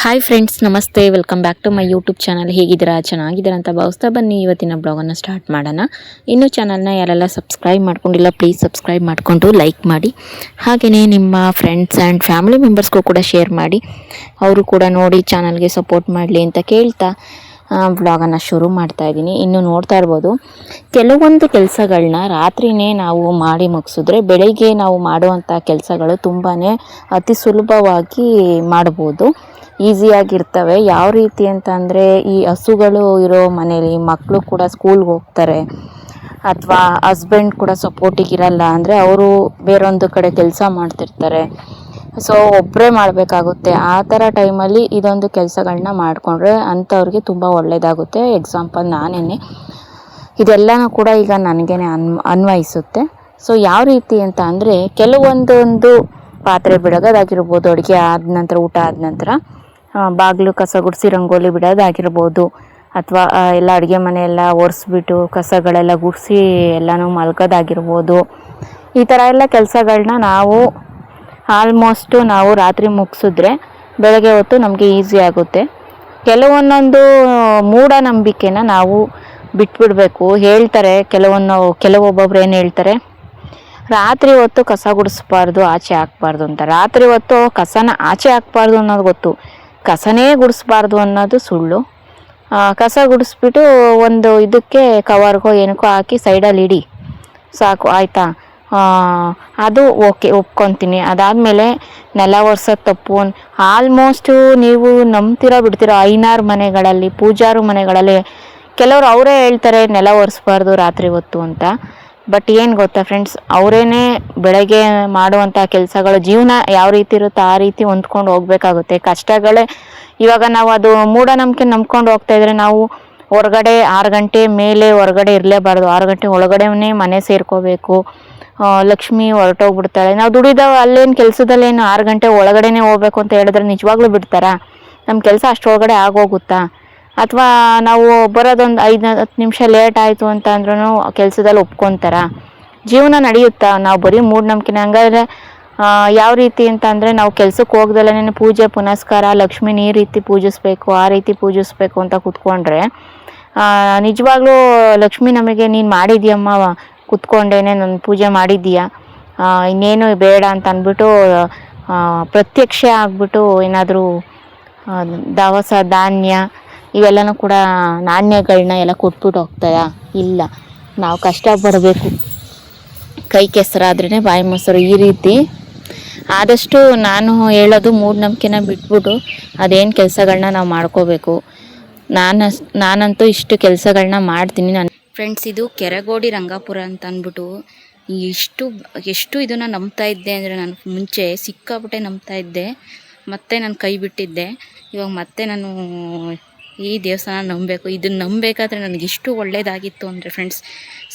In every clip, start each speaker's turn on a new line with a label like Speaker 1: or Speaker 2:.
Speaker 1: Hi friends, ನಮಸ್ತೆ. Welcome back to my YouTube channel. ಹೇಗಿದ್ದೀರಾ? ಚೆನ್ನಾಗಿದ್ದೀರಾ ಅಂತ ಭಾವಿಸ್ತಾ ಬನ್ನಿ ಇವತ್ತಿನ ಬ್ಲಾಗನ್ನು ಸ್ಟಾರ್ಟ್ ಮಾಡೋಣ. ಇನ್ನೂ ಚಾನಲ್ನ ಯಾರೆಲ್ಲ ಸಬ್ಸ್ಕ್ರೈಬ್ ಮಾಡ್ಕೊಂಡಿಲ್ಲ ಪ್ಲೀಸ್ ಸಬ್ಸ್ಕ್ರೈಬ್ ಮಾಡಿಕೊಂಡು ಲೈಕ್ ಮಾಡಿ. ಹಾಗೆಯೇ ನಿಮ್ಮ ಫ್ರೆಂಡ್ಸ್ ಆ್ಯಂಡ್ ಫ್ಯಾಮಿಲಿ ಮೆಂಬರ್ಸ್ಗೂ ಕೂಡ ಶೇರ್ ಮಾಡಿ, ಅವರು ಕೂಡ ನೋಡಿ ಚಾನಲ್ಗೆ ಸಪೋರ್ಟ್ ಮಾಡಲಿ ಅಂತ ಕೇಳ್ತಾ ಬ್ಲಾಗನ್ನು ಶುರು ಮಾಡ್ತಾಯಿದ್ದೀನಿ. ಇನ್ನು ನೋಡ್ತಾ ಇರ್ಬೋದು, ಕೆಲವೊಂದು ಕೆಲಸಗಳನ್ನ ರಾತ್ರಿಯೇ ನಾವು ಮಾಡಿ ಮುಗಿಸಿದ್ರೆ ಬೆಳಗ್ಗೆ ನಾವು ಮಾಡುವಂಥ ಕೆಲಸಗಳು ತುಂಬಾ ಅತಿ ಸುಲಭವಾಗಿ ಮಾಡ್ಬೋದು, ಈಸಿಯಾಗಿರ್ತವೆ. ಯಾವ ರೀತಿ ಅಂತ ಅಂದರೆ, ಈ ಹಸುಗಳು ಇರೋ ಮನೇಲಿ ಮಕ್ಕಳು ಕೂಡ ಸ್ಕೂಲ್ಗೆ ಹೋಗ್ತಾರೆ ಅಥವಾ ಹಸ್ಬೆಂಡ್ ಕೂಡ ಸಪೋರ್ಟಿಗೆ ಇರಲ್ಲ ಅಂದರೆ ಅವರು ಬೇರೊಂದು ಕಡೆ ಕೆಲಸ ಮಾಡ್ತಿರ್ತಾರೆ. ಸೊ ಒಬ್ಬರೇ ಮಾಡಬೇಕಾಗುತ್ತೆ. ಆ ಥರ ಟೈಮಲ್ಲಿ ಇದೊಂದು ಕೆಲಸಗಳನ್ನ ಮಾಡಿಕೊಂಡ್ರೆ ಅಂಥವ್ರಿಗೆ ತುಂಬ ಒಳ್ಳೆಯದಾಗುತ್ತೆ. ಎಕ್ಸಾಂಪಲ್ ನಾನೇ, ಇದೆಲ್ಲನೂ ಕೂಡ ಈಗ ನನಗೇ ಅನ್ವಯಿಸುತ್ತೆ. ಸೊ ಯಾವ ರೀತಿ ಅಂತ ಅಂದರೆ, ಕೆಲವೊಂದೊಂದು ಪಾತ್ರೆ ಬಿಡೋದಾಗಿರ್ಬೋದು, ಅಡುಗೆ ಆದ ನಂತರ, ಊಟ ಆದ ನಂತರ ಬಾಗಿಲು ಕಸ ಗುಡಿಸಿ ರಂಗೋಲಿ ಬಿಡೋದಾಗಿರ್ಬೋದು, ಅಥವಾ ಎಲ್ಲ ಅಡುಗೆ ಮನೆಯೆಲ್ಲ ಒರೆಸ್ಬಿಟ್ಟು ಕಸಗಳೆಲ್ಲ ಗುಡಿಸಿ ಎಲ್ಲನೂ ಮಲ್ಕೋದಾಗಿರ್ಬೋದು. ಈ ಥರ ಎಲ್ಲ ಕೆಲಸಗಳನ್ನ ನಾವು ಆಲ್ಮೋಸ್ಟು ನಾವು ರಾತ್ರಿ ಮುಗಿಸಿದ್ರೆ ಬೆಳಗ್ಗೆ ಹೊತ್ತು ನಮಗೆ ಈಸಿ ಆಗುತ್ತೆ. ಕೆಲವೊಂದೊಂದು ಮೂಢನಂಬಿಕೆನ ನಾವು ಬಿಟ್ಬಿಡಬೇಕು. ಹೇಳ್ತಾರೆ ಕೆಲವೊಬ್ಬೊಬ್ರು ಏನು ಹೇಳ್ತಾರೆ, ರಾತ್ರಿ ಹೊತ್ತು ಕಸ ಗುಡಿಸ್ಬಾರ್ದು, ಆಚೆ ಹಾಕ್ಬಾರ್ದು ಅಂತ. ರಾತ್ರಿ ಹೊತ್ತು ಕಸನ ಆಚೆ ಹಾಕ್ಬಾರ್ದು ಅನ್ನೋದು ಗೊತ್ತು, ಕಸನೇ ಗುಡಿಸ್ಬಾರ್ದು ಅನ್ನೋದು ಸುಳ್ಳು. ಕಸ ಗುಡಿಸ್ಬಿಟ್ಟು ಒಂದು ಇದಕ್ಕೆ ಕವರ್ಗೋ ಏನಕ್ಕೋ ಹಾಕಿ ಸೈಡಲ್ಲಿ ಇಡಿ, ಸಾಕು, ಆಯಿತಾ? ಅದು ಓಕೆ, ಒಪ್ಕೊತೀನಿ. ಅದಾದಮೇಲೆ ನೆಲ ಒರೆಸೋದು ತಪ್ಪು. ಆಲ್ಮೋಸ್ಟು ನೀವು ನಂಬ್ತಿರೋ ಬಿಡ್ತಿರೋ ಐನಾರು ಮನೆಗಳಲ್ಲಿ, ಪೂಜಾರು ಮನೆಗಳಲ್ಲಿ ಕೆಲವರು ಅವರೇ ಹೇಳ್ತಾರೆ ನೆಲ ಒರೆಸ್ಬಾರ್ದು ರಾತ್ರಿ ಹೊತ್ತು ಅಂತ. ಬಟ್ ಏನು ಗೊತ್ತಾ ಫ್ರೆಂಡ್ಸ್, ಅವರೇನೆ ಬೆಳಗ್ಗೆ ಮಾಡುವಂಥ ಕೆಲಸಗಳು, ಜೀವನ ಯಾವ ರೀತಿ ಇರುತ್ತೋ ಆ ರೀತಿ ಹೊಂದ್ಕೊಂಡು ಹೋಗ್ಬೇಕಾಗುತ್ತೆ. ಕಷ್ಟಗಳೇ ಇವಾಗ ನಾವು ಅದು ಮೂಢನಂಬಿಕೆ ನಂಬ್ಕೊಂಡು ಹೋಗ್ತಾಯಿದ್ರೆ ನಾವು ಹೊರಗಡೆ 6 ಗಂಟೆ ಮೇಲೆ ಹೊರಗಡೆ ಇರಲೇಬಾರ್ದು. 6 ಗಂಟೆ ಒಳಗಡೆನೇ ಮನೆ ಸೇರ್ಕೋಬೇಕು. ಲಕ್ಷ್ಮಿ ಹೊರಟೋಗ್ಬಿಡ್ತಾಳೆ. ನಾವು ದುಡಿದವ ಅಲ್ಲೇನು ಕೆಲಸದಲ್ಲೇನು 6 ಗಂಟೆ ಒಳಗಡೆನೇ ಹೋಗ್ಬೇಕು ಅಂತ ಹೇಳಿದ್ರೆ ನಿಜವಾಗ್ಲೂ ಬಿಡ್ತಾರಾ? ನಮ್ಮ ಕೆಲಸ ಅಷ್ಟೊಳಗಡೆ ಆಗೋಗುತ್ತಾ? ಅಥವಾ ನಾವು ಬರೋದೊಂದು 5-10 ನಿಮಿಷ ಲೇಟ್ ಆಯಿತು ಅಂತ ಅಂದ್ರೂ ಕೆಲಸದಲ್ಲಿ ಒಪ್ಕೊತಾರ? ಜೀವನ ನಡೆಯುತ್ತಾ? ನಾವು ಬರೀ ಮೂಢನಂಬಿಕೆನ. ಹಂಗಾದ್ರೆ ಯಾವ ರೀತಿ ಅಂತ ಅಂದರೆ, ನಾವು ಕೆಲ್ಸಕ್ಕೆ ಹೋಗ್ದಲ್ಲೇ ಪೂಜೆ ಪುನಸ್ಕಾರ, ಲಕ್ಷ್ಮಿನ ಈ ರೀತಿ ಪೂಜಿಸ್ಬೇಕು, ಆ ರೀತಿ ಪೂಜಿಸ್ಬೇಕು ಅಂತ ಕೂತ್ಕೊಂಡ್ರೆ ನಿಜವಾಗ್ಲೂ ಲಕ್ಷ್ಮಿ ನಮಗೆ ನೀನು ಮಾಡಿದ್ಯಮ್ಮ, ಕೂತ್ಕೊಂಡೇನೆ ನನ್ನ ಪೂಜೆ ಮಾಡಿದ್ದೀಯಾ, ಇನ್ನೇನು ಬೇಡ ಅಂತ ಅಂದ್ಬಿಟ್ಟು ಪ್ರತ್ಯಕ್ಷ ಆಗಿಬಿಟ್ಟು ಏನಾದರೂ ದವಸ ಧಾನ್ಯ ಇವೆಲ್ಲನೂ ಕೂಡ ನಾಣ್ಯಗಳನ್ನ ಎಲ್ಲ ಕೊಟ್ಬಿಟ್ಟು ಹೋಗ್ತಾಯಾ? ಇಲ್ಲ, ನಾವು ಕಷ್ಟಪಡಬೇಕು. ಕೈ ಕೆಸರಾದ್ರೇ ಬಾಯಿ ಮೊಸರು. ಈ ರೀತಿ ಆದಷ್ಟು ನಾನು ಹೇಳೋದು, ಮೂಢನಂಬಿಕೆನ ಬಿಟ್ಬಿಟ್ಟು ಅದೇನು ಕೆಲಸಗಳನ್ನ ನಾವು ಮಾಡ್ಕೋಬೇಕು. ನಾನಂತೂ ಇಷ್ಟು ಕೆಲಸಗಳನ್ನ ಮಾಡ್ತೀನಿ. ನಾನು ಫ್ರೆಂಡ್ಸ್, ಇದು ಕೆರಗೋಡಿ ರಂಗಾಪುರ ಅಂತ ಅಂದ್ಬಿಟ್ಟು ಎಷ್ಟು ಇದನ್ನು ನಂಬ್ತಾ ಇದ್ದೆ ಅಂದರೆ, ನಾನು ಮುಂಚೆ ಸಿಕ್ಕಾಪಟ್ಟೆ ನಂಬ್ತಾ ಇದ್ದೆ. ಮತ್ತೆ ನಾನು ಕೈ ಬಿಟ್ಟಿದ್ದೆ. ಇವಾಗ ಮತ್ತೆ ನಾನು ಈ ದೇವಸ್ಥಾನ ನಂಬಬೇಕು. ಇದನ್ನು ನಂಬಬೇಕಾದ್ರೆ ನನಗಿಷ್ಟು ಒಳ್ಳೆಯದಾಗಿತ್ತು ಅಂದರೆ ಫ್ರೆಂಡ್ಸ್,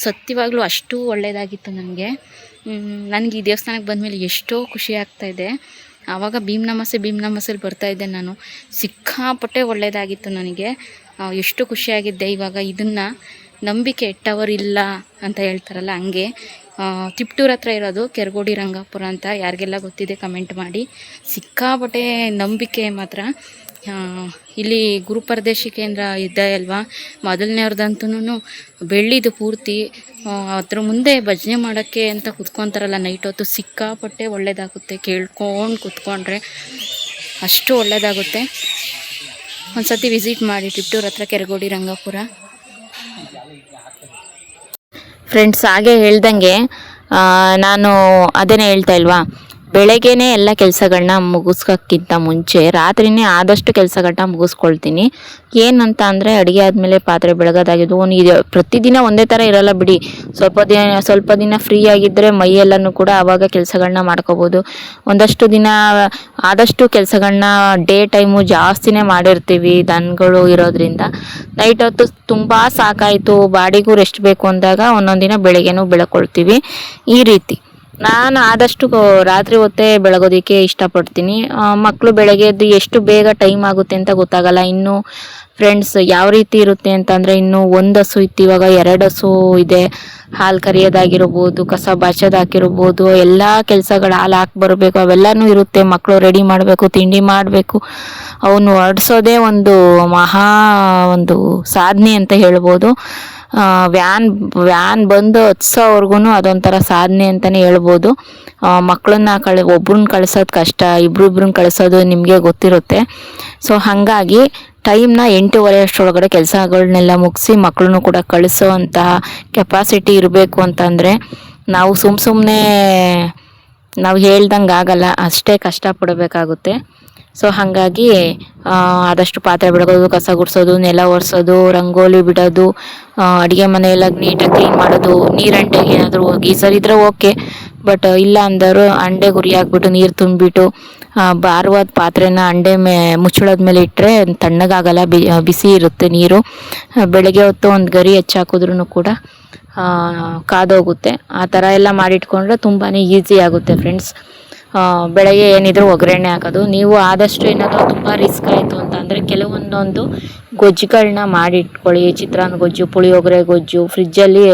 Speaker 1: ಸತ್ಯವಾಗ್ಲೂ ಅಷ್ಟು ಒಳ್ಳೆಯದಾಗಿತ್ತು ನನಗೆ. ಈ ದೇವಸ್ಥಾನಕ್ಕೆ ಬಂದಮೇಲೆ ಎಷ್ಟೋ ಖುಷಿ ಆಗ್ತಾಯಿದೆ. ಆವಾಗ ಭೀಮ್ನಮಸಲ್ಲಿ ಬರ್ತಾಯಿದ್ದೆ ನಾನು. ಸಿಕ್ಕಾಪಟ್ಟೆ ಒಳ್ಳೆಯದಾಗಿತ್ತು ನನಗೆ, ಎಷ್ಟು ಖುಷಿಯಾಗಿದ್ದೆ. ಇವಾಗ ಇದನ್ನು ನಂಬಿಕೆ ಇಟ್ಟವರಿಲ್ಲ ಅಂತ ಹೇಳ್ತಾರಲ್ಲ, ಹಂಗೆ. ತಿಪ್ಟೂರ್ ಹತ್ರ ಇರೋದು ಕೆರಗೋಡಿ ರಂಗಾಪುರ ಅಂತ. ಯಾರಿಗೆಲ್ಲ ಗೊತ್ತಿದೆ ಕಮೆಂಟ್ ಮಾಡಿ. ಸಿಕ್ಕಾಪಟ್ಟೆ ನಂಬಿಕೆ ಮಾತ್ರ. ಇಲ್ಲಿ ಗುರುಪರದೇಶಿ ಕೇಂದ್ರ ಇದೆ ಅಲ್ವಾ, ಮೊದಲನೇವ್ರದಂತೂ ಬೆಳ್ಳಿದು ಪೂರ್ತಿ. ಅದ್ರ ಮುಂದೆ ಭಜನೆ ಮಾಡೋಕ್ಕೆ ಅಂತ ಕುತ್ಕೊತಾರಲ್ಲ ನೈಟ್ ಹೊತ್ತು, ಸಿಕ್ಕಾಪಟ್ಟೆ ಒಳ್ಳೆಯದಾಗುತ್ತೆ. ಕೇಳ್ಕೊಂಡು ಕುತ್ಕೊಂಡ್ರೆ ಅಷ್ಟು ಒಳ್ಳೆಯದಾಗುತ್ತೆ. ಒಂದು ಸತಿ ವಿಸಿಟ್ ಮಾಡಿ ತಿಪ್ಟೂರ್ ಹತ್ರ ಕೆರಗೋಡಿ ರಂಗಾಪುರ. ಫ್ರೆಂಡ್ಸ್, ಹಾಗೆ ಹೇಳ್ದಂಗೆ ನಾನು ಅದನ್ನೇ ಹೇಳ್ತಾ ಇಲ್ವಾ, ಬೆಳಗ್ಗೆನೇ ಎಲ್ಲ ಕೆಲಸಗಳನ್ನ ಮುಗಿಸ್ಕೋಕ್ಕಿಂತ ಮುಂಚೆ ರಾತ್ರಿಯೇ ಆದಷ್ಟು ಕೆಲಸಗಳನ್ನ ಮುಗಿಸ್ಕೊಳ್ತೀನಿ. ಏನಂತ ಅಂದರೆ, ಅಡುಗೆ ಆದಮೇಲೆ ಪಾತ್ರೆ ಬೆಳಗೋದಾಗಿದ್ದು ಇದು ಪ್ರತಿದಿನ ಒಂದೇ ಥರ ಇರೋಲ್ಲ ಬಿಡಿ. ಸ್ವಲ್ಪ ದಿನ ಫ್ರೀ ಆಗಿದ್ದರೆ ಮೈಯೆಲ್ಲನೂ ಕೂಡ ಆವಾಗ ಕೆಲಸಗಳನ್ನ ಮಾಡ್ಕೋಬೋದು. ಒಂದಷ್ಟು ದಿನ ಆದಷ್ಟು ಕೆಲಸಗಳನ್ನ ಡೇ ಟೈಮು ಜಾಸ್ತಿನೇ ಮಾಡಿರ್ತೀವಿ, ದನಗಳು ಇರೋದ್ರಿಂದ. ನೈಟ್ ಹೊತ್ತು ತುಂಬ ಸಾಕಾಯಿತು, ಬಾಡಿಗೂ ರೆಸ್ಟ್ ಬೇಕು ಅಂದಾಗ ಒಂದೊಂದು ದಿನ ಬೆಳಗ್ಗೆನೂ ಬೆಳ್ಕೊಳ್ತೀವಿ. ಈ ರೀತಿ ನಾನು ಆದಷ್ಟು ರಾತ್ರಿ ಹೊತ್ತೇ ಬೆಳಗೋದಕ್ಕೆ ಇಷ್ಟಪಡ್ತೀನಿ. ಮಕ್ಕಳು ಬೆಳಗ್ಗೆ ಎದ್ದು ಎಷ್ಟು ಬೇಗ ಟೈಮ್ ಆಗುತ್ತೆ ಅಂತ ಗೊತ್ತಾಗಲ್ಲ. ಇನ್ನು ಫ್ರೆಂಡ್ಸ್ ಯಾವ ರೀತಿ ಇರುತ್ತೆ ಅಂತಂದರೆ, ಇನ್ನು ಒಂದು ಹಸು ಇತ್ತು, ಇವಾಗ 2 ಹಸು ಇದೆ. ಹಾಲು ಕರಿಯೋದಾಗಿರ್ಬೋದು, ಕಸ ಬಾಚೋದಾಗಿರ್ಬೋದು, ಎಲ್ಲ ಕೆಲಸಗಳು, ಹಾಲು ಹಾಕಿ ಬರಬೇಕು, ಅವೆಲ್ಲನೂ ಇರುತ್ತೆ. ಮಕ್ಕಳು ರೆಡಿ ಮಾಡಬೇಕು, ತಿಂಡಿ ಮಾಡಬೇಕು, ಅವನು ಹೊರಡ್ಸೋದೇ ಒಂದು ಸಾಧನೆ ಅಂತ ಹೇಳ್ಬೋದು. ವ್ಯಾನ್ ಬಂದು ಹತ್ಸೋವರೆಗೂ ಅದೊಂಥರ ಸಾಧನೆ ಅಂತಲೇ ಹೇಳ್ಬೋದು. ಮಕ್ಕಳನ್ನ ಒಬ್ರನ್ನ ಕಳ್ಸೋದು ಕಷ್ಟ, ಇಬ್ರಿಬ್ರನ್ನ ಕಳಿಸೋದು ನಿಮಗೆ ಗೊತ್ತಿರುತ್ತೆ. ಸೊ ಹಾಗಾಗಿ ಟೈಮ್ನ 8:30 ಅಷ್ಟರೊಳಗಡೆ ಕೆಲಸಗಳನ್ನೆಲ್ಲ ಮುಗಿಸಿ ಮಕ್ಕಳನ್ನು ಕೂಡ ಕಳಿಸೋ ಅಂತಹ ಕೆಪಾಸಿಟಿ ಇರಬೇಕು ಅಂತಂದರೆ ನಾವು ಸುಮ್ಮನೆ ನಾವು ಹೇಳ್ದಂಗೆ ಆಗಲ್ಲ, ಅಷ್ಟೇ ಕಷ್ಟಪಡಬೇಕಾಗುತ್ತೆ. ಸೊ ಹಾಗಾಗಿ ಆದಷ್ಟು ಪಾತ್ರೆ ಬೆಳಗೋದು, ಕಸ ಗುಡಿಸೋದು, ನೆಲ ಒರೆಸೋದು, ರಂಗೋಲಿ ಬಿಡೋದು, ಅಡುಗೆ ಮನೆಯೆಲ್ಲ ನೀಟಾಗಿ ಕ್ಲೀನ್ ಮಾಡೋದು. ನೀರಂಟೆಗೆ ಏನಾದರೂ ಗೀಸರ್ ಇದ್ದರೆ ಓಕೆ, ಬಟ್ ಇಲ್ಲ ಅಂದರು ಅಂಡೆ ಗುರಿ ಹಾಕ್ಬಿಟ್ಟು ನೀರು ತುಂಬಿಬಿಟ್ಟು ಭಾರವಾದ ಪಾತ್ರೆನ ಅಂಡೆ ಮುಚ್ಚಳದ ಮೇಲೆ ಇಟ್ಟರೆ ತಣ್ಣಗಾಗಲ್ಲ, ಬಿಸಿ ಇರುತ್ತೆ ನೀರು. ಬೆಳಗ್ಗೆ ಹೊತ್ತು ಒಂದು ಗರಿ ಹೆಚ್ಚಾಕಿದ್ರೂ ಕೂಡ ಕಾದೋಗುತ್ತೆ. ಆ ಥರ ಎಲ್ಲ ಮಾಡಿಟ್ಕೊಂಡ್ರೆ ತುಂಬಾ ಈಸಿ ಆಗುತ್ತೆ ಫ್ರೆಂಡ್ಸ್. ಬೆಳಗ್ಗೆ ಏನಿದ್ರು ಒಗ್ಗರಣೆ ಹಾಕೋದು. ನೀವು ಆದಷ್ಟು ಏನಾದರೂ ತುಂಬ ರಿಸ್ಕ್ ಆಯಿತು ಅಂತಂದರೆ ಕೆಲವೊಂದೊಂದು ಗೊಜ್ಜುಗಳನ್ನ ಮಾಡಿಟ್ಕೊಳ್ಳಿ. ಚಿತ್ರಾನ್ನ ಗೊಜ್ಜು, ಪುಳಿಯೋಗರೆ ಗೊಜ್ಜು ಫ್ರಿಜ್ಜಲ್ಲಿ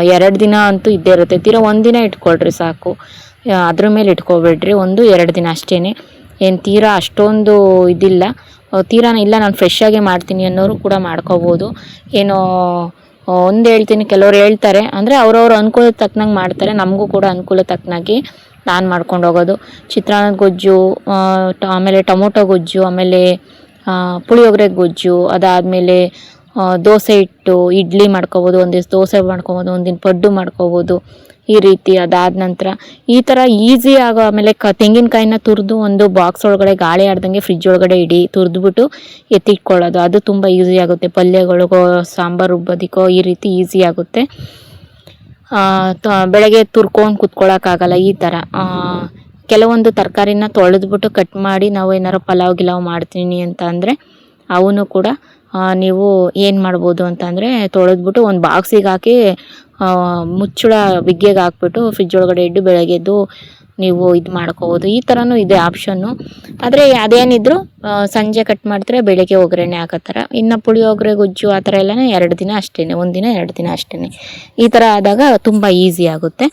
Speaker 1: 2 ದಿನ ಅಂತೂ ಇದ್ದೇ ಇರುತ್ತೆ. ತೀರಾ 1 ದಿನ ಇಟ್ಕೊಳ್ರಿ ಸಾಕು, ಅದ್ರ ಮೇಲೆ ಇಟ್ಕೊಬೇಡ್ರಿ. 1-2 ದಿನ ಅಷ್ಟೇ, ಏನು ತೀರಾ ಅಷ್ಟೊಂದು ಇದಿಲ್ಲ. ತೀರಾನ ಇಲ್ಲ ನಾನು ಫ್ರೆಶ್ಶಾಗೆ ಮಾಡ್ತೀನಿ ಅನ್ನೋರು ಕೂಡ ಮಾಡ್ಕೋಬೋದು. ಏನೋ ಒಂದು ಹೇಳ್ತೀನಿ, ಕೆಲವ್ರು ಹೇಳ್ತಾರೆ ಅಂದರೆ ಅವ್ರವ್ರ ಅನುಕೂಲ ತಕ್ಕನಂಗೆ ಮಾಡ್ತಾರೆ. ನಮಗೂ ಕೂಡ ಅನುಕೂಲ ತಕ್ಕನಾಗಿ ನಾನು ಮಾಡ್ಕೊಂಡು ಹೋಗೋದು. ಚಿತ್ರಾನ್ನದ ಗೊಜ್ಜು, ಆಮೇಲೆ ಟೊಮೊಟೊ ಗೊಜ್ಜು, ಆಮೇಲೆ ಪುಳಿಯೋಗರೆ ಗೊಜ್ಜು, ಅದಾದಮೇಲೆ ದೋಸೆ ಇಟ್ಟು ಇಡ್ಲಿ ಮಾಡ್ಕೊಬೋದು, ಒಂದು ದಿವಸ ದೋಸೆ ಮಾಡ್ಕೊಬೋದು, ಒಂದಿನ ಪಡ್ಡು ಮಾಡ್ಕೊಬೋದು, ಈ ರೀತಿ. ಅದಾದ ನಂತರ ಈ ಥರ ಈಸಿ ಆಗೋ, ಆಮೇಲೆ ತೆಂಗಿನಕಾಯಿನ ತುರಿದು ಒಂದು ಬಾಕ್ಸ್ ಒಳಗಡೆ ಗಾಳಿ ಆಡ್ದಂಗೆ ಫ್ರಿಜ್ ಒಳಗಡೆ ತುರಿದ್ಬಿಟ್ಟು ಎತ್ತಿಟ್ಕೊಳ್ಳೋದು, ಅದು ತುಂಬ ಈಸಿ ಆಗುತ್ತೆ. ಪಲ್ಯಗಳಿಗೋ ಸಾಂಬಾರು ರುಬ್ಬೋದಕ್ಕೋ ಈ ರೀತಿ ಈಸಿ ಆಗುತ್ತೆ. ಬೆಳಗ್ಗೆ ತುರ್ಕೊಂಡು ಕುತ್ಕೊಳ್ಳೋಕ್ಕಾಗಲ್ಲ. ಈ ಥರ ಕೆಲವೊಂದು ತರಕಾರಿನ ತೊಳೆದ್ಬಿಟ್ಟು ಕಟ್ ಮಾಡಿ ನಾವು ಏನಾರು ಪಲಾವ್ ಮಾಡ್ತೀನಿ ಅಂತ ಅಂದರೆ ಅವನು ಕೂಡ ನೀವು ಏನು ಮಾಡ್ಬೋದು ಅಂತಂದರೆ ತೊಳೆದ್ಬಿಟ್ಟು ಒಂದು ಬಾಕ್ಸಿಗೆ ಹಾಕಿ ಮುಚ್ಚಳ ಬಿಗ್ಗೆಗೆ ಹಾಕ್ಬಿಟ್ಟು ಫ್ರಿಜ್ ಒಳಗಡೆ ಇಟ್ಟು ಬೆಳಗ್ಗೆದ್ದು ನೀವು ಇದು ಮಾಡ್ಕೋಬೋದು. ಈ ಥರನೂ ಇದೆ ಆಪ್ಷನ್ನು. ಆದರೆ ಅದೇನಿದ್ರು ಸಂಜೆ ಕಟ್ ಮಾಡ್ತಾರೆ, ಬೆಳಗ್ಗೆ ಒಗ್ಗರಣೆ ಹಾಕೋ ಥರ. ಇನ್ನು ಪುಳಿಯೋಗರೆ ಗೊಜ್ಜು ಆ ಥರ ಎಲ್ಲನೇ 2 ದಿನ ಅಷ್ಟೇ, 1 ದಿನ 2 ದಿನ ಅಷ್ಟೇ. ಈ ಥರ ಆದಾಗ ತುಂಬ ಈಸಿ ಆಗುತ್ತೆ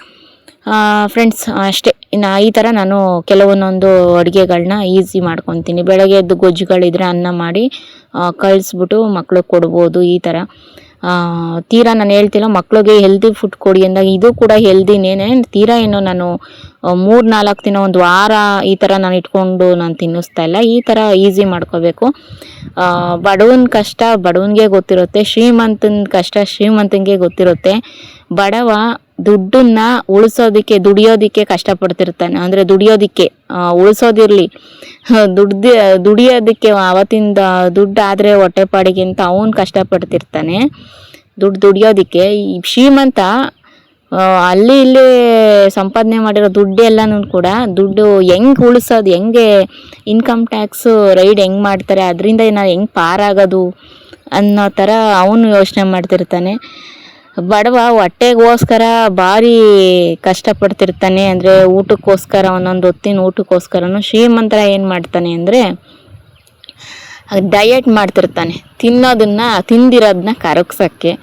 Speaker 1: ಫ್ರೆಂಡ್ಸ್. ಅಷ್ಟೇ. ಇನ್ನು ಈ ಥರ ನಾನು ಕೆಲವೊಂದೊಂದು ಅಡುಗೆಗಳನ್ನ ಈಸಿ ಮಾಡ್ಕೊತೀನಿ. ಬೆಳಗ್ಗೆ ಎದ್ದು ಗೊಜ್ಜುಗಳಿದ್ರೆ ಅನ್ನ ಮಾಡಿ ಕಳಿಸ್ಬಿಟ್ಟು ಮಕ್ಳಿಗೆ ಕೊಡ್ಬೋದು. ಈ ಥರ ತೀರಾ ನಾನು ಹೇಳ್ತಿಲ್ಲ ಮಕ್ಳಿಗೆ ಹೆಲ್ದಿ ಫುಡ್ ಕೊಡಿ ಅಂದಾಗ ಇದು ಕೂಡ ಹೆಲ್ದಿನೇನೆ. ತೀರಾ ಏನೋ ನಾನು 3-4 ದಿನ, 1 ವಾರ ಈ ಥರ ನಾನು ಇಟ್ಕೊಂಡು ನಾನು ತಿನ್ನಿಸ್ತಾ ಇಲ್ಲ. ಈ ಥರ ಈಸಿ ಮಾಡ್ಕೋಬೇಕು. ಬಡವನ ಕಷ್ಟ ಬಡವನಿಗೆ ಗೊತ್ತಿರುತ್ತೆ, ಶ್ರೀಮಂತನ ಕಷ್ಟ ಶ್ರೀಮಂತನಿಗೆ ಗೊತ್ತಿರುತ್ತೆ. ಬಡವ ದುಡ್ಡನ್ನ ದುಡಿಯೋದಕ್ಕೆ ಕಷ್ಟಪಡ್ತಿರ್ತಾನೆ. ಅಂದರೆ ಉಳಿಸೋದಿರಲಿ, ದುಡಿಯೋದಕ್ಕೆ ಅವತ್ತಿಂದ ದುಡ್ಡು ಆದರೆ ಹೊಟ್ಟೆಪಾಡಿಗೆ ಅಂತ ಅವನು ಕಷ್ಟಪಡ್ತಿರ್ತಾನೆ ದುಡಿಯೋದಕ್ಕೆ. ಈ ಶ್ರೀಮಂತ ಅಲ್ಲಿ ಇಲ್ಲಿ ಸಂಪಾದನೆ ಮಾಡಿರೋ ದುಡ್ಡೆಲ್ಲನೂ ಕೂಡ ದುಡ್ಡು ಹೆಂಗೆ ಉಳಿಸೋದು, ಹೆಂಗೆ ಇನ್ಕಮ್ ಟ್ಯಾಕ್ಸು ರೈಡ್ ಹೆಂಗೆ ಮಾಡ್ತಾರೆ, ಅದರಿಂದ ನಾನು ಹೆಂಗೆ ಪಾರಾಗೋದು ಅನ್ನೋ ಥರ ಅವನು ಯೋಚನೆ ಮಾಡ್ತಿರ್ತಾನೆ. ಬಡವ ಹೊಟ್ಟೆಗೋಸ್ಕರ ಭಾರಿ ಕಷ್ಟಪಡ್ತಿರ್ತಾನೆ. ಅಂದರೆ ಊಟಕ್ಕೋಸ್ಕರ, ಒಂದೊಂದು ಹೊತ್ತಿನ ಊಟಕ್ಕೋಸ್ಕರನು. ಶ್ರೀಮಂತರ ಏನು ಮಾಡ್ತಾನೆ ಅಂದರೆ ಡಯಟ್ ಮಾಡ್ತಿರ್ತಾನೆ, ತಿಂದಿರೋದನ್ನ ಕರಗ್ಸೋಕ್ಕೆ.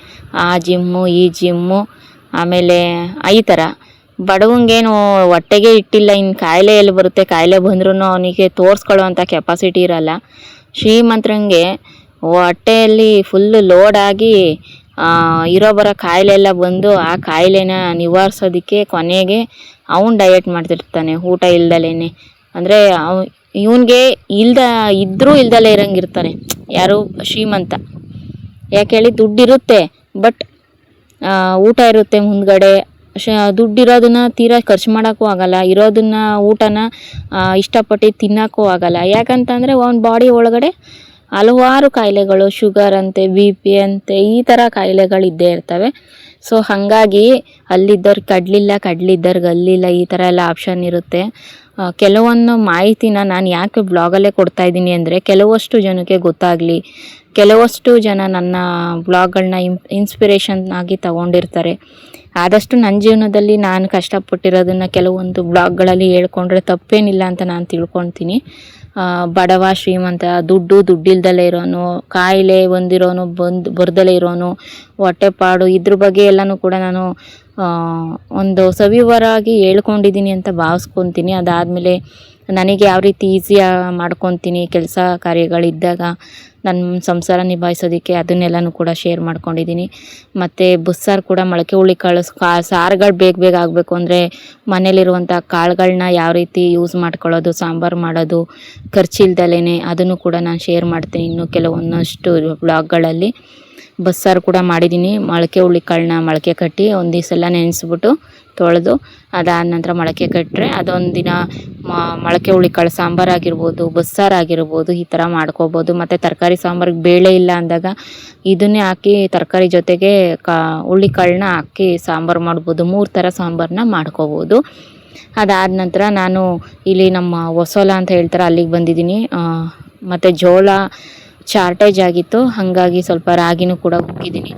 Speaker 1: ಆ ಜಿಮ್ಮು ಈ ಜಿಮ್ಮು, ಆಮೇಲೆ ಈ ಥರ. ಬಡವಂಗೇನು ಹೊಟ್ಟೆಗೆ ಇಟ್ಟಿಲ್ಲ, ಇನ್ನು ಕಾಯಿಲೆ ಎಲ್ಲಿ ಬರುತ್ತೆ, ಕಾಯಿಲೆ ಬಂದ್ರೂ ಅವನಿಗೆ ತೋರಿಸ್ಕೊಳ್ಳೋವಂಥ ಕೆಪಾಸಿಟಿ ಇರಲ್ಲ. ಶ್ರೀಮಂತರಂಗೆ ಹೊಟ್ಟೆಯಲ್ಲಿ ಫುಲ್ಲು ಲೋಡಾಗಿ ಬರೋ ಕಾಯಿಲೆ ಎಲ್ಲ ಬಂದು ಆ ಕಾಯಿಲೆನ ನಿವಾರಿಸೋದಕ್ಕೆ ಕೊನೆಗೆ ಅವನು ಡಯಟ್ ಮಾಡ್ತಿರ್ತಾನೆ ಊಟ ಇಲ್ದಲೇನೆ. ಅಂದರೆ ಇವನಿಗೆ ಇಲ್ದಲೇ ಇರಂಗಿರ್ತಾನೆ ಯಾರು ಶ್ರೀಮಂತ. ಯಾಕೆ ಹೇಳಿ, ದುಡ್ಡಿರುತ್ತೆ ಬಟ್ ಊಟ ಇರುತ್ತೆ ಮುಂದ್ಗಡೆ. ದುಡ್ಡಿರೋದನ್ನ ತೀರಾ ಖರ್ಚು ಮಾಡೋಕ್ಕೂ ಆಗಲ್ಲ, ಇರೋದನ್ನ ಊಟನ ಇಷ್ಟಪಟ್ಟು ತಿನ್ನೋಕ್ಕೂ ಆಗಲ್ಲ. ಯಾಕಂತಂದರೆ ಅವನ ಬಾಡಿ ಒಳಗಡೆ ಹಲವಾರು ಕಾಯಿಲೆಗಳು, ಶುಗರ್ ಅಂತೆ, BP ಅಂತೆ, ಈ ಥರ ಕಾಯಿಲೆಗಳಿದ್ದೇ ಇರ್ತವೆ. ಸೊ ಹಾಗಾಗಿ ಅಲ್ಲಿದ್ದವ್ರಿಗೆ ಕಡ್ಲಿದ್ದವ್ರಿಗೆ ಅಲ್ಲಿಲ್ಲ, ಈ ಥರ ಎಲ್ಲ ಆಪ್ಷನ್ ಇರುತ್ತೆ. ಕೆಲವೊಂದು ಮಾಹಿತಿನ ನಾನು ಯಾಕೆ ಬ್ಲಾಗಲ್ಲೇ ಕೊಡ್ತಾಯಿದ್ದೀನಿ ಅಂದರೆ ಕೆಲವಷ್ಟು ಜನಕ್ಕೆ ಗೊತ್ತಾಗಲಿ. ಕೆಲವಷ್ಟು ಜನ ನನ್ನ ಬ್ಲಾಗ್ಗಳನ್ನ ಇನ್ಸ್ಪಿರೇಷನ್ ಆಗಿ ತಗೊಂಡಿರ್ತಾರೆ. ಆದಷ್ಟು ನನ್ನ ಜೀವನದಲ್ಲಿ ನಾನು ಕಷ್ಟಪಟ್ಟಿರೋದನ್ನು ಕೆಲವೊಂದು ಬ್ಲಾಗ್ಗಳಲ್ಲಿ ಹೇಳ್ಕೊಂಡ್ರೆ ತಪ್ಪೇನಿಲ್ಲ ಅಂತ ನಾನು ತಿಳ್ಕೊತೀನಿ. ಬಡವ ಶ್ರೀಮಂತ, ದುಡ್ಡಿಲ್ದಲೇ ಇರೋನು, ಕಾಯಿಲೆ ಹೊಂದಿರೋನು, ಬರ್ದಲೇ ಇರೋನು, ಹೊಟ್ಟೆಪಾಡು, ಇದ್ರ ಬಗ್ಗೆ ಎಲ್ಲನೂ ಕೂಡ ನಾನು ಒಂದು ಸವಿವರಾಗಿ ಹೇಳ್ಕೊಂಡಿದ್ದೀನಿ ಅಂತ ಭಾವಿಸ್ಕೊತೀನಿ. ಅದಾದಮೇಲೆ ನನಗೆ ಯಾವ ರೀತಿ ಈಸಿಯಾಗಿ ಮಾಡ್ಕೊತೀನಿ ಕೆಲಸ ಕಾರ್ಯಗಳಿದ್ದಾಗ ನನ್ನ ಸಂಸಾರ ನಿಭಾಯಿಸೋದಕ್ಕೆ, ಅದನ್ನೆಲ್ಲನೂ ಕೂಡ ಶೇರ್ ಮಾಡ್ಕೊಂಡಿದ್ದೀನಿ. ಮತ್ತು ಬಸ್ಸಾರು ಕೂಡ ಮೊಳಕೆ ಹುಳಿ ಕಾಳು ಸಾರುಗಳು ಬೇಗ ಆಗಬೇಕು ಅಂದರೆ ಮನೇಲಿರುವಂಥ ಕಾಳುಗಳನ್ನ ಯಾವ ರೀತಿ ಯೂಸ್ ಮಾಡ್ಕೊಳ್ಳೋದು, ಸಾಂಬಾರು ಮಾಡೋದು ಖರ್ಚಿಲ್ದಲೇ, ಅದನ್ನು ಕೂಡ ನಾನು ಶೇರ್ ಮಾಡ್ತೀನಿ ಇನ್ನು ಕೆಲವೊಂದಷ್ಟು ಬ್ಲಾಗ್ಗಳಲ್ಲಿ. ಬಸ್ಸಾರು ಕೂಡ ಮಾಡಿದ್ದೀನಿ. ಮೊಳಕೆ ಹುಳಿ ಕಾಳನ್ನ ಮೊಳಕೆ ಕಟ್ಟಿ ಒಂದು ದಿವಸ ಎಲ್ಲ ನೆನೆಸ್ಬಿಟ್ಟು ತೊಳೆದು ಅದಾದ ನಂತರ ಮೊಳಕೆ ಕಟ್ಟರೆ ಅದೊಂದು ದಿನ ಮೊಳಕೆ ಹುಳಿ ಕಾಳು ಸಾಂಬಾರಾಗಿರ್ಬೋದು, ಬಸ್ಸಾರಾಗಿರ್ಬೋದು, ಈ ಥರ ಮಾಡ್ಕೋಬೋದು. ಮತ್ತು ತರಕಾರಿ ಸಾಂಬಾರಿಗೆ ಬೇಳೆ ಇಲ್ಲ ಅಂದಾಗ ಇದನ್ನೇ ಹಾಕಿ ತರಕಾರಿ ಜೊತೆಗೆ ಹುಳಿ ಕಾಳನ್ನ ಹಾಕಿ ಸಾಂಬಾರು ಮಾಡ್ಬೋದು. 3 ಥರ ಸಾಂಬಾರನ್ನ ಮಾಡ್ಕೋಬೋದು. ಅದಾದ ನಂತರ ನಾನು ಇಲ್ಲಿ ನಮ್ಮ ಹೊಸೊಲ ಅಂತ ಹೇಳ್ತಾರೆ ಅಲ್ಲಿಗೆ ಬಂದಿದ್ದೀನಿ. ಮತ್ತು ಜೋಳ ಶಾರ್ಟೇಜ್ ಆಗಿತ್ತು, ಹಾಗಾಗಿ ಸ್ವಲ್ಪ ರಾಗಿನೂ ಕೂಡ ಹುಗ್ಗಿದ್ದೀನಿ.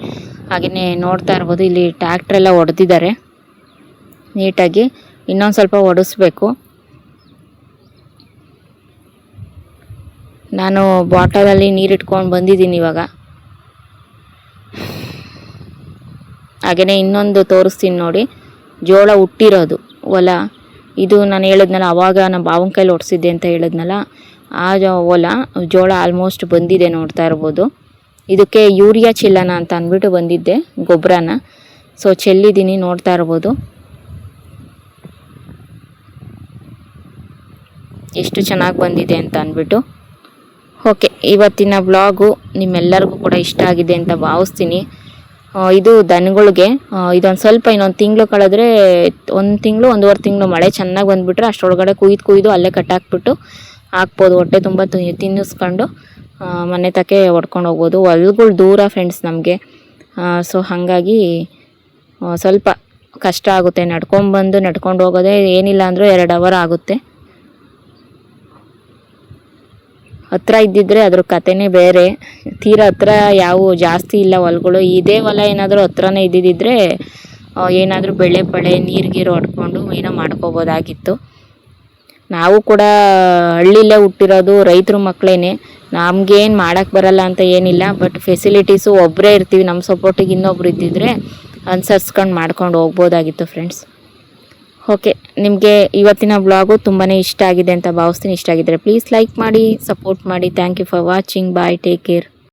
Speaker 1: ಹಾಗೆಯೇ ನೋಡ್ತಾ ಇರ್ಬೋದು ಇಲ್ಲಿ ಟ್ಯಾಕ್ಟ್ರೆಲ್ಲ ಹೊಡೆದಿದ್ದಾರೆ ನೀಟಾಗಿ, ಇನ್ನೊಂದು ಸ್ವಲ್ಪ ಹೊಡಿಸ್ಬೇಕು. ನಾನು ಬಾಟಲಲ್ಲಿ ನೀರಿಟ್ಕೊಂಡು ಬಂದಿದ್ದೀನಿ ಇವಾಗ. ಹಾಗೆಯೇ ಇನ್ನೊಂದು ತೋರಿಸ್ತೀನಿ ನೋಡಿ, ಜೋಳ ಹುಟ್ಟಿರೋದು ಹೊಲ ಇದು. ನಾನು ಹೇಳಿದ್ನಲ್ಲ ಆವಾಗ ನಮ್ಮ ಬಾವನ ಕೈಲಿ ಹೊಡ್ಸಿದ್ದೆ ಅಂತ ಹೇಳಿದ್ನಲ್ಲ, ಆ ಹೊಲ ಜೋಳ ಆಲ್ಮೋಸ್ಟ್ ಬಂದಿದೆ ನೋಡ್ತಾ ಇರ್ಬೋದು. ಇದಕ್ಕೆ ಯೂರಿಯಾ ಚೆಲ್ಲೋಣ ಅಂತ ಅಂದ್ಬಿಟ್ಟು ಬಂದಿದ್ದೆ ಗೊಬ್ಬರನ, ಸೊ ಚೆಲ್ಲಿದ್ದೀನಿ ನೋಡ್ತಾ ಇರ್ಬೋದು ಎಷ್ಟು ಚೆನ್ನಾಗಿ ಬಂದಿದೆ ಅಂತ ಅಂದ್ಬಿಟ್ಟು. ಓಕೆ, ಇವತ್ತಿನ ಬ್ಲಾಗು ನಿಮ್ಮೆಲ್ಲರಿಗೂ ಕೂಡ ಇಷ್ಟ ಆಗಿದೆ ಅಂತ ಭಾವಿಸ್ತೀನಿ. ಇದು ದನಗಳಿಗೆ ಇದೊಂದು ಸ್ವಲ್ಪ ಇನ್ನೊಂದು ತಿಂಗಳು ಕಳೆದ್ರೆ, 1 ತಿಂಗಳು 1.5 ತಿಂಗಳು ಮಳೆ ಚೆನ್ನಾಗಿ ಬಂದುಬಿಟ್ರೆ ಅಷ್ಟರೊಳಗಡೆ ಕುಯ್ದು ಅಲ್ಲೇ ಕಟ್ಟಾಕ್ಬಿಟ್ಟು ಹಾಕ್ಬೋದು. ಹೊಟ್ಟೆ ತುಂಬ ತಿನ್ನಿಸ್ಕೊಂಡು ಮನೆ ತಕ್ಕೆ ಹೊಡ್ಕೊಂಡು ಹೋಗ್ಬೋದು. ಹೊಲ್ಗಳು ದೂರ ಫ್ರೆಂಡ್ಸ್ ನಮಗೆ, ಸೊ ಹಾಗಾಗಿ ಸ್ವಲ್ಪ ಕಷ್ಟ ಆಗುತ್ತೆ. ನಡ್ಕೊಂಡು ಹೋಗೋದೇ ಏನಿಲ್ಲ ಅಂದರೂ 2 ಅವರ್ ಆಗುತ್ತೆ. ಹತ್ರ ಇದ್ದಿದ್ರೆ ಅದ್ರ ಕತೆನೇ ಬೇರೆ. ತೀರಾ ಹತ್ರ ಯಾವ ಜಾಸ್ತಿ ಇಲ್ಲ ಹೊಲಗಳು. ಇದೇ ಹೊಲ ಏನಾದರೂ ಹತ್ರನೇ ಇದ್ದಿದ್ದರೆ ಏನಾದರೂ ಬೆಳೆ ನೀರು ಹೊಡ್ಕೊಂಡು ಏನೋ ಮಾಡ್ಕೋಬೋದಾಗಿತ್ತು. ನಾವು ಕೂಡ ಹಳ್ಳಿಲೇ ಹುಟ್ಟಿರೋದು, ರೈತರ ಮಕ್ಕಳೇನೆ. ನಮಗೇನು ಮಾಡೋಕ್ಕೆ ಬರಲ್ಲ ಅಂತ ಏನಿಲ್ಲ, ಬಟ್ ಫೆಸಿಲಿಟೀಸು ಒಬ್ಬರೇ ಇರ್ತೀವಿ, ನಮ್ಮ ಸಪೋರ್ಟಿಗೆ ಇನ್ನೊಬ್ರು ಇದ್ದಿದ್ರೆ ಅನುಸರಿಸ್ಕೊಂಡು ಮಾಡ್ಕೊಂಡು ಹೋಗ್ಬೋದಾಗಿತ್ತು ಫ್ರೆಂಡ್ಸ್. ಓಕೆ, ನಿಮಗೆ ಇವತ್ತಿನ ಬ್ಲಾಗು ತುಂಬಾ ಇಷ್ಟ ಆಗಿದೆ ಅಂತ ಭಾವಿಸ್ತೀನಿ. ಇಷ್ಟ ಆಗಿದ್ದರೆ ಪ್ಲೀಸ್ ಲೈಕ್ ಮಾಡಿ, ಸಪೋರ್ಟ್ ಮಾಡಿ. Thank you for watching. Bye, take care.